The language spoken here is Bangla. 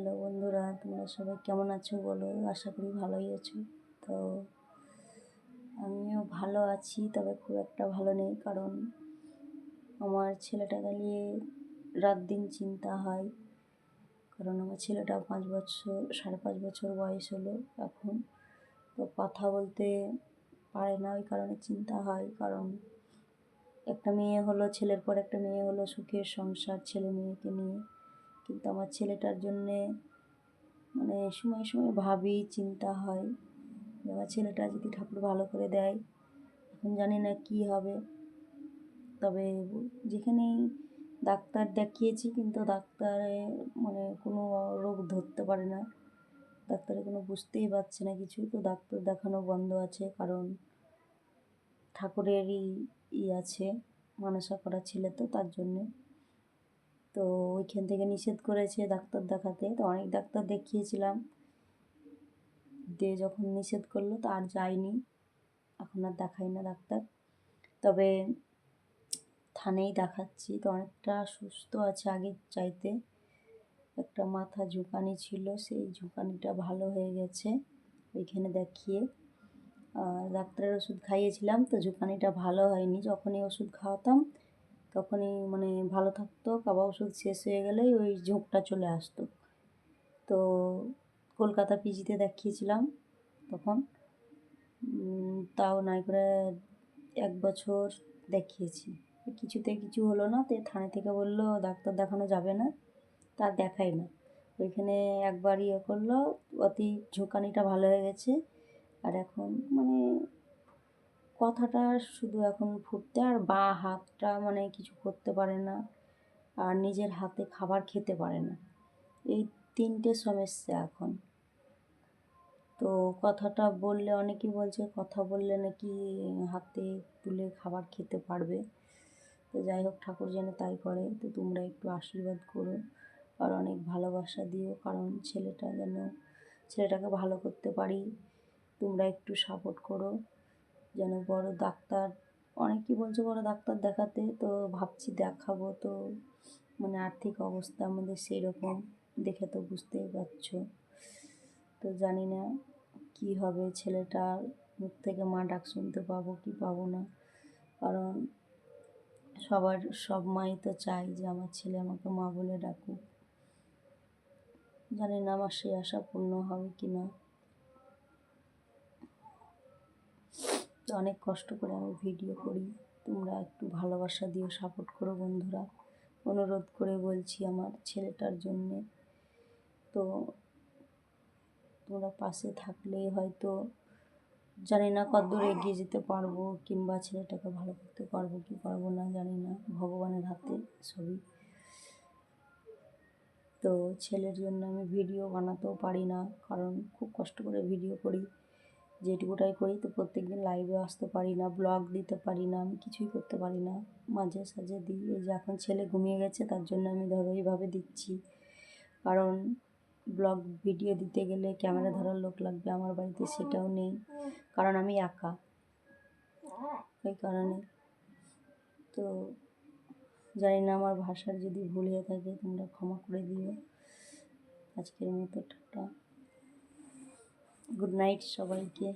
হ্যালো বন্ধুরা, তোমরা সবাই কেমন আছো বলো? আশা করি ভালোই আছো। তো আমিও ভালো আছি, তবে খুব একটা ভালো নেই, কারণ আমার ছেলেটাকে নিয়ে রাত দিন চিন্তা হয়। কারণ আমার ছেলেটা 5 বছর 5.5 বছর বয়স হলো এখন। তো কথা বলতে পারে না, ওই কারণে চিন্তা হয়। কারণ একটা মেয়ে হলো, ছেলের পর একটা মেয়ে হলো, সুখের সংসার ছেলে মেয়েকে নিয়ে। কিন্তু আমার ছেলেটার জন্যে সময় সময় ভাবি, চিন্তা হয় যে আমার ছেলেটা যদি ঠাকুর ভালো করে দেয়, এখন জানি না কি হবে। তবে যেখানেই ডাক্তার দেখিয়েছি, কিন্তু ডাক্তারে কোনো রোগ ধরতে পারে না, ডাক্তারে কোনো বুঝতেই পারছে না কিছু। তো ডাক্তার দেখানো বন্ধ আছে, কারণ ঠাকুরেরই আছে, মানসা করা ছেলে, তো তার জন্যে তো ওইখান থেকে নিষেধ করেছে ডাক্তার দেখাতে। তো অনেক ডাক্তার দেখিয়েছিলাম, দিয়ে যখন নিষেধ করলো তো আর যাইনি, এখন আর দেখাই না ডাক্তার। তবে থানেই দেখাচ্ছি, তো অনেকটা সুস্থ আছে আগের চাইতে। একটা মাথা ঝুঁকানি ছিল, সেই ঝুঁকানিটা ভালো হয়ে গেছে ওইখানে দেখিয়ে। ডাক্তারের ওষুধ খাইয়েছিলাম, তো ঝুঁকানিটা ভালো হয়নি। যখনই ওষুধ খাওয়াতাম তখনই ভালো থাকতো, আবার ওষুধ শেষ হয়ে গেলেই ওই ঝোঁকটা চলে আসতো। তো কলকাতা পিজিতে দেখিয়েছিলাম তখন, তাও নাই করে 1 বছর দেখিয়েছি, কিছুতে কিছু হলো না। তো থানা থেকে বললো ডাক্তার দেখানো যাবে না, তার দেখাই না। ওইখানে একবার করলো, অতি ঝোঁকানিটা ভালো হয়ে গেছে। আর এখন কথাটা শুধু এখন ফুটতে, আর বাঁ হাতটা কিছু করতে পারে না, আর নিজের হাতে খাবার খেতে পারে না। এই 3টে সমস্যা এখন। তো কথাটা বললে, অনেকেই বলছে কথা বললে নাকি হাতে তুলে খাবার খেতে পারবে। তো যাই হোক, ঠাকুর যেন তাই করে। তো তোমরা একটু আশীর্বাদ করো আর অনেক ভালোবাসা দিও, কারণ ছেলেটাকে ভালো করতে পারি। তোমরা একটু সাপোর্ট করো যেন বড় ডাক্তার, অনেকেই বলছে বড় ডাক্তার দেখাতে। তো ভাবছি দেখাবো। তো আর্থিক অবস্থা আমাদের সেই রকম, দেখে তো বুঝতেই পারছো। তো জানি না কি হবে, ছেলেটার মুখ থেকে মা ডাক শুনতে পাবো কি পাবো না। কারণ সব মাই তো চাই যে আমার ছেলে আমাকে মা বলে ডাকুক। জানি না আমার সেই আশা পূর্ণ হবে কি না। তো অনেক কষ্ট করে আমি ভিডিও করি, তোমরা একটু ভালোবাসা দিও, সাপোর্ট করো বন্ধুরা, অনুরোধ করে বলছি আমার ছেলেটার জন্যে। তো তোমরা পাশে থাকলেই হয়তো জানি না কতদূর এগিয়ে যেতে পারবো, কিংবা ছেলেটাকে ভালো করতে পারবো কি পারবো না জানি না, ভগবানের হাতে সবই। তো ছেলের জন্য আমি ভিডিও বানাতেও পারি না, কারণ খুব কষ্ট করে ভিডিও করি, যেটুকুটাই করি। তো প্রত্যেকদিন লাইভে আসতে পারি না, ব্লগ দিতে পারি না, আমি কিছুই করতে পারি না। মাঝে সাঝে দিই, এই যে এখন ছেলে ঘুমিয়ে গেছে তার জন্য আমি ধরো এইভাবে দিচ্ছি। কারণ ব্লগ ভিডিও দিতে গেলে ক্যামেরা ধরার লোক লাগবে, আমার বাড়িতে সেটাও নেই, কারণ আমি একা, ওই কারণে। তো জানি না, আমার ভাষার যদি ভুল হয়ে থাকে তোমরা ক্ষমা করে দিও। আজকের মতো টাটা, গুড নাইট সবাইকে।